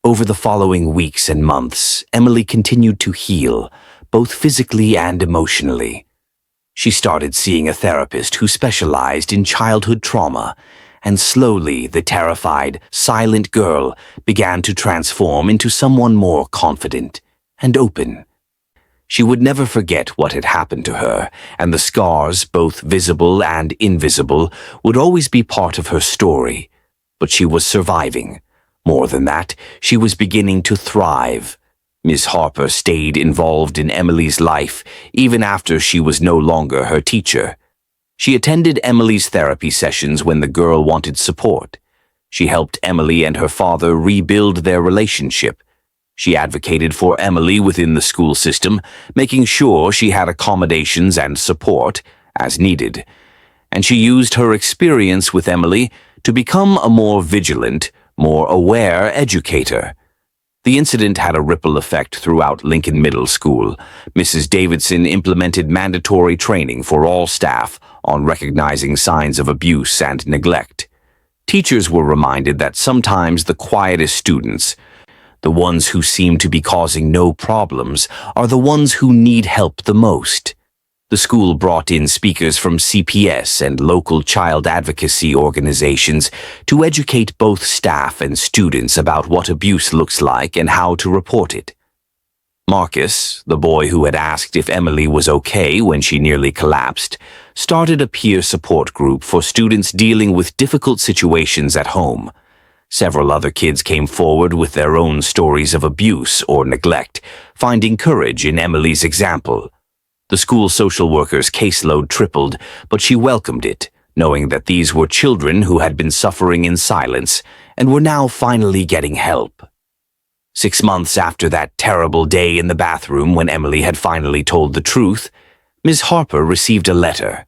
Over the following weeks and months, Emily continued to heal, both physically and emotionally. She started seeing a therapist who specialized in childhood trauma, and slowly the terrified, silent girl began to transform into someone more confident and open. She would never forget what had happened to her, and the scars, both visible and invisible, would always be part of her story. But she was surviving. More than that, she was beginning to thrive. Miss Harper stayed involved in Emily's life even after she was no longer her teacher. She attended Emily's therapy sessions when the girl wanted support. She helped Emily and her father rebuild their relationship. She advocated for Emily within the school system, making sure she had accommodations and support as needed. And she used her experience with Emily to become a more vigilant, more aware educator. The incident had a ripple effect throughout Lincoln Middle School. Mrs. Davidson implemented mandatory training for all staff on recognizing signs of abuse and neglect. Teachers were reminded that sometimes the quietest students, the ones who seem to be causing no problems, are the ones who need help the most. The school brought in speakers from CPS and local child advocacy organizations to educate both staff and students about what abuse looks like and how to report it. Marcus, the boy who had asked if Emily was okay when she nearly collapsed, started a peer support group for students dealing with difficult situations at home. Several other kids came forward with their own stories of abuse or neglect, finding courage in Emily's example. The school social worker's caseload tripled, but she welcomed it, knowing that these were children who had been suffering in silence and were now finally getting help. 6 months after that terrible day in the bathroom when Emily had finally told the truth, Ms. Harper received a letter.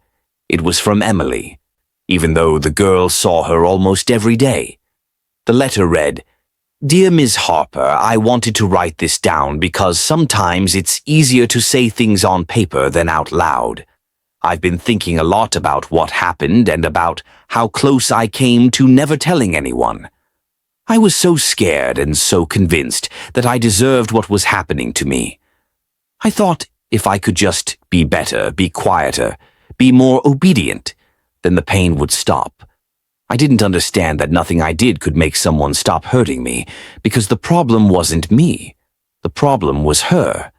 It was from Emily, even though the girl saw her almost every day. The letter read, "Dear Ms. Harper, I wanted to write this down because sometimes it's easier to say things on paper than out loud. I've been thinking a lot about what happened and about how close I came to never telling anyone. I was so scared and so convinced that I deserved what was happening to me. I thought if I could just be better, be quieter, be more obedient, then the pain would stop. I didn't understand that nothing I did could make someone stop hurting me, because the problem wasn't me. The problem was her.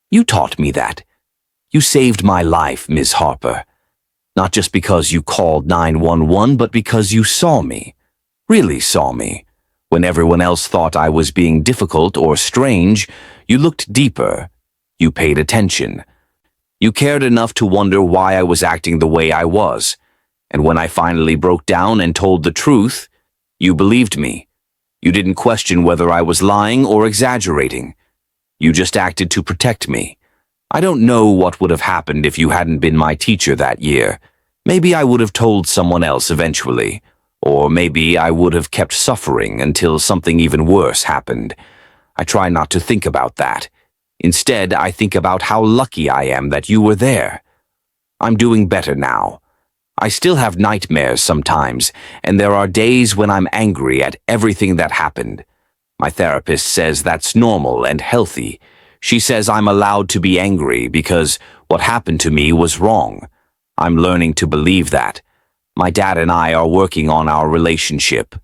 You taught me that. You saved my life, Ms. Harper. Not just because you called 911, but because you saw me. Really saw me. When everyone else thought I was being difficult or strange, you looked deeper. You paid attention. You cared enough to wonder why I was acting the way I was, and when I finally broke down and told the truth, you believed me. You didn't question whether I was lying or exaggerating. You just acted to protect me. I don't know what would have happened if you hadn't been my teacher that year. Maybe I would have told someone else eventually, or maybe I would have kept suffering until something even worse happened. I try not to think about that. Instead, I think about how lucky I am that you were there. I'm doing better now. I still have nightmares sometimes, and there are days when I'm angry at everything that happened. My therapist says that's normal and healthy. She says I'm allowed to be angry because what happened to me was wrong. I'm learning to believe that. My dad and I are working on our relationship.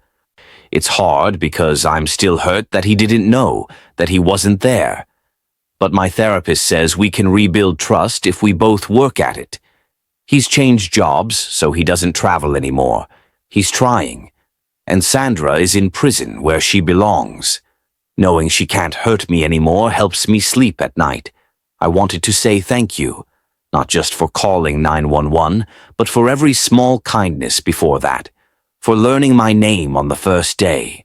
It's hard because I'm still hurt that he didn't know, that he wasn't there. But my therapist says we can rebuild trust if we both work at it. He's changed jobs, so he doesn't travel anymore. He's trying. And Sandra is in prison where she belongs. Knowing she can't hurt me anymore helps me sleep at night. I wanted to say thank you, not just for calling 911, but for every small kindness before that, for learning my name on the first day,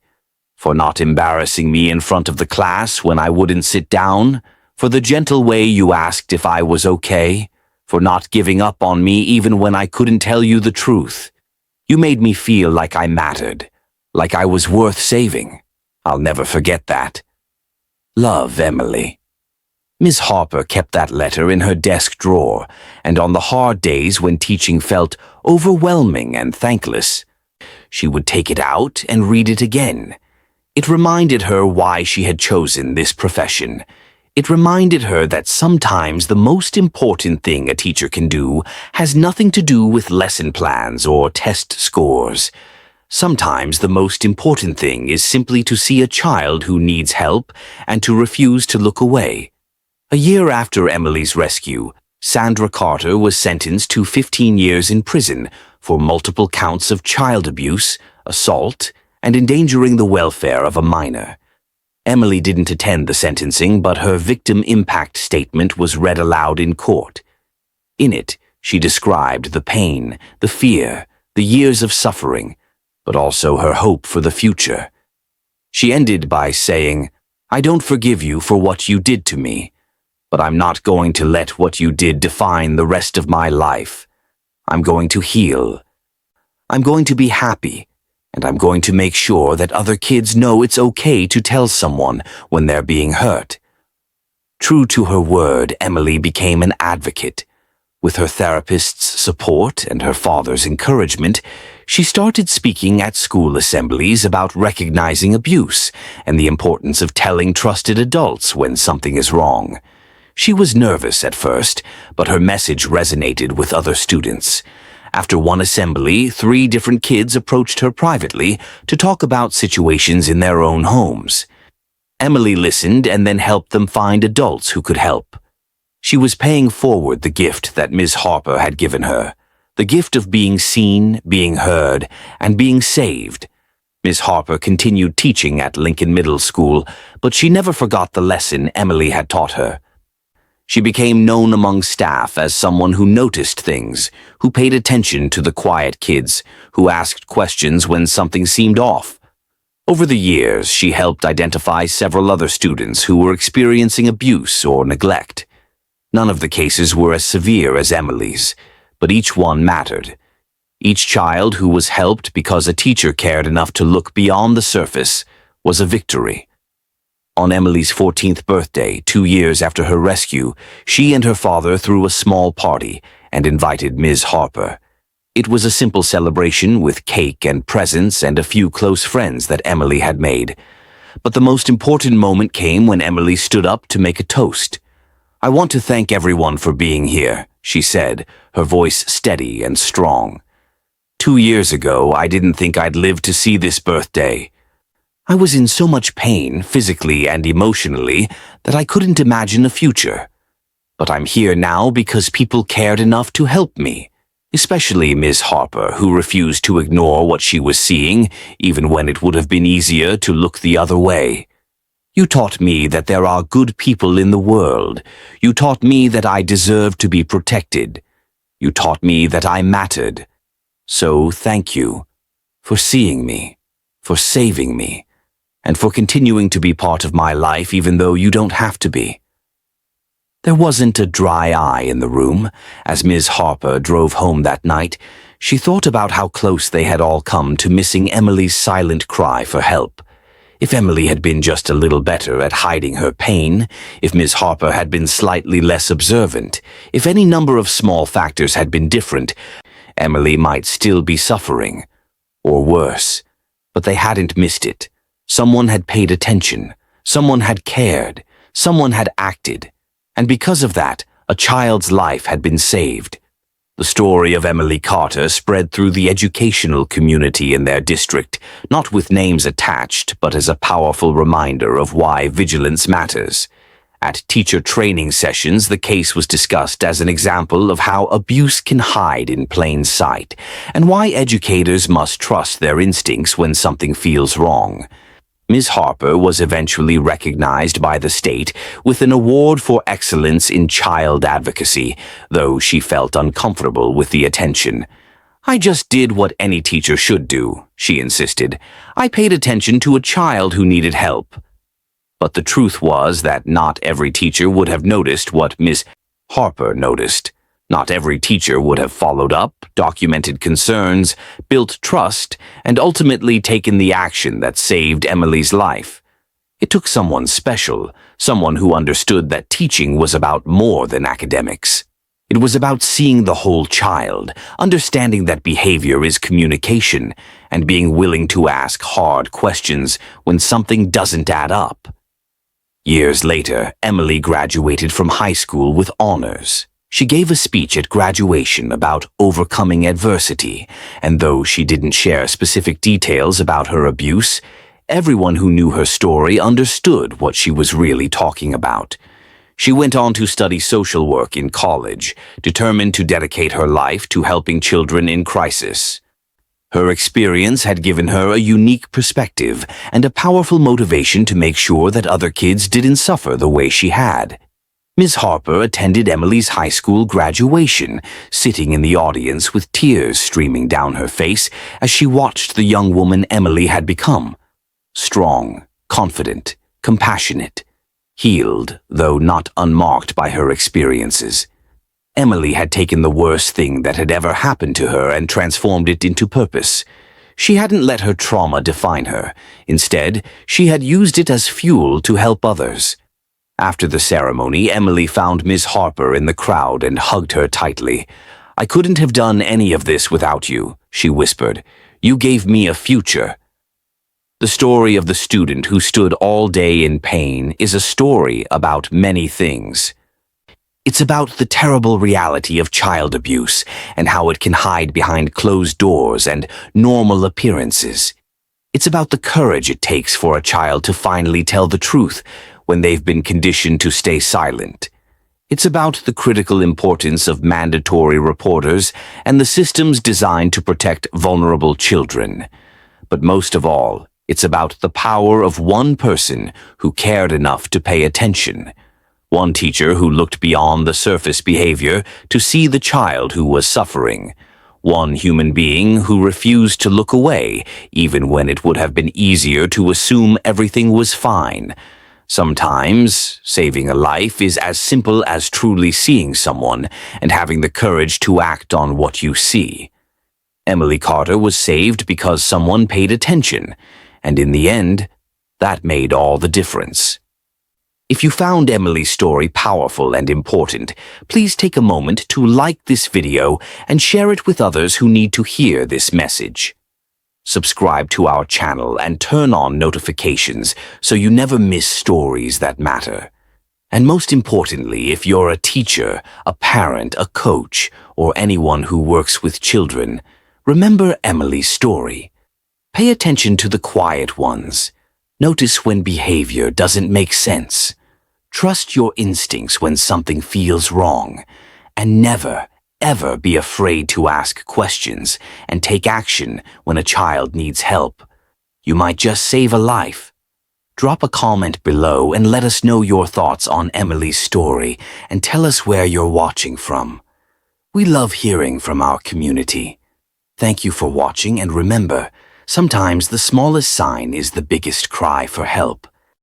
for not embarrassing me in front of the class when I wouldn't sit down, for the gentle way you asked if I was okay, for not giving up on me even when I couldn't tell you the truth. You made me feel like I mattered, like I was worth saving. I'll never forget that. Love, Emily. Ms. Harper kept that letter in her desk drawer, and on the hard days when teaching felt overwhelming and thankless, she would take it out and read it again. It reminded her why she had chosen this profession. It reminded her that sometimes the most important thing a teacher can do has nothing to do with lesson plans or test scores. Sometimes the most important thing is simply to see a child who needs help and to refuse to look away. A year after Emily's rescue, Sandra Carter was sentenced to 15 years in prison for multiple counts of child abuse, assault, and endangering the welfare of a minor. Emily didn't attend the sentencing, but her victim impact statement was read aloud in court. In it, she described the pain, the fear, the years of suffering, but also her hope for the future. She ended by saying, "I don't forgive you for what you did to me, but I'm not going to let what you did define the rest of my life. I'm going to heal. I'm going to be happy, and I'm going to make sure that other kids know it's okay to tell someone when they're being hurt." True to her word, Emily became an advocate. With her therapist's support and her father's encouragement, she started speaking at school assemblies about recognizing abuse and the importance of telling trusted adults when something is wrong. She was nervous at first, but her message resonated with other students. After one assembly, 3 different kids approached her privately to talk about situations in their own homes. Emily listened and then helped them find adults who could help. She was paying forward the gift that Ms. Harper had given her, the gift of being seen, being heard, and being saved. Ms. Harper continued teaching at Lincoln Middle School, but she never forgot the lesson Emily had taught her. She became known among staff as someone who noticed things, who paid attention to the quiet kids, who asked questions when something seemed off. Over the years, she helped identify several other students who were experiencing abuse or neglect. None of the cases were as severe as Emily's, but each one mattered. Each child who was helped because a teacher cared enough to look beyond the surface was a victory. On Emily's 14th birthday, 2 years after her rescue, she and her father threw a small party and invited Ms. Harper. It was a simple celebration with cake and presents and a few close friends that Emily had made. But the most important moment came when Emily stood up to make a toast. "I want to thank everyone for being here," she said, her voice steady and strong. 2 years ago, I didn't think I'd live to see this birthday. I was in so much pain, physically and emotionally, that I couldn't imagine a future. But I'm here now because people cared enough to help me, especially Ms. Harper, who refused to ignore what she was seeing, even when it would have been easier to look the other way. You taught me that there are good people in the world. You taught me that I deserve to be protected. You taught me that I mattered. So thank you for seeing me, for saving me, and for continuing to be part of my life even though you don't have to be. There wasn't a dry eye in the room. As Ms. Harper drove home that night, she thought about how close they had all come to missing Emily's silent cry for help. If Emily had been just a little better at hiding her pain, if Ms. Harper had been slightly less observant, if any number of small factors had been different, Emily might still be suffering. Or worse. But they hadn't missed it. Someone had paid attention. Someone had cared. Someone had acted. And because of that, a child's life had been saved. The story of Emily Carter spread through the educational community in their district, not with names attached, but as a powerful reminder of why vigilance matters. At teacher training sessions, the case was discussed as an example of how abuse can hide in plain sight, and why educators must trust their instincts when something feels wrong. Ms. Harper was eventually recognized by the state with an award for excellence in child advocacy, though she felt uncomfortable with the attention. "I just did what any teacher should do," she insisted. "I paid attention to a child who needed help." But the truth was that not every teacher would have noticed what Ms. Harper noticed. Not every teacher would have followed up, documented concerns, built trust, and ultimately taken the action that saved Emily's life. It took someone special, someone who understood that teaching was about more than academics. It was about seeing the whole child, understanding that behavior is communication, and being willing to ask hard questions when something doesn't add up. Years later, Emily graduated from high school with honors. She gave a speech at graduation about overcoming adversity, and though she didn't share specific details about her abuse, everyone who knew her story understood what she was really talking about. She went on to study social work in college, determined to dedicate her life to helping children in crisis. Her experience had given her a unique perspective and a powerful motivation to make sure that other kids didn't suffer the way she had. Ms. Harper attended Emily's high school graduation, sitting in the audience with tears streaming down her face as she watched the young woman Emily had become. Strong, confident, compassionate, healed, though not unmarked by her experiences. Emily had taken the worst thing that had ever happened to her and transformed it into purpose. She hadn't let her trauma define her. Instead, she had used it as fuel to help others. After the ceremony, Emily found Ms. Harper in the crowd and hugged her tightly. "I couldn't have done any of this without you," she whispered. "You gave me a future." The story of the student who stood all day in pain is a story about many things. It's about the terrible reality of child abuse and how it can hide behind closed doors and normal appearances. It's about the courage it takes for a child to finally tell the truth when they've been conditioned to stay silent. It's about the critical importance of mandatory reporters and the systems designed to protect vulnerable children. But most of all, it's about the power of one person who cared enough to pay attention. One teacher who looked beyond the surface behavior to see the child who was suffering. One human being who refused to look away, even when it would have been easier to assume everything was fine. Sometimes, saving a life is as simple as truly seeing someone and having the courage to act on what you see. Emily Carter was saved because someone paid attention, and in the end, that made all the difference. If you found Emily's story powerful and important, please take a moment to like this video and share it with others who need to hear this message. Subscribe to our channel and turn on notifications so you never miss stories that matter. And most importantly, if you're a teacher, a parent, a coach, or anyone who works with children, remember Emily's story. Pay attention to the quiet ones. Notice when behavior doesn't make sense. Trust your instincts when something feels wrong. And never, ever be afraid to ask questions and take action when a child needs help. You might just save a life. Drop a comment below and let us know your thoughts on Emily's story and tell us where you're watching from. We love hearing from our community. Thank you for watching, and remember, sometimes the smallest sign is the biggest cry for help.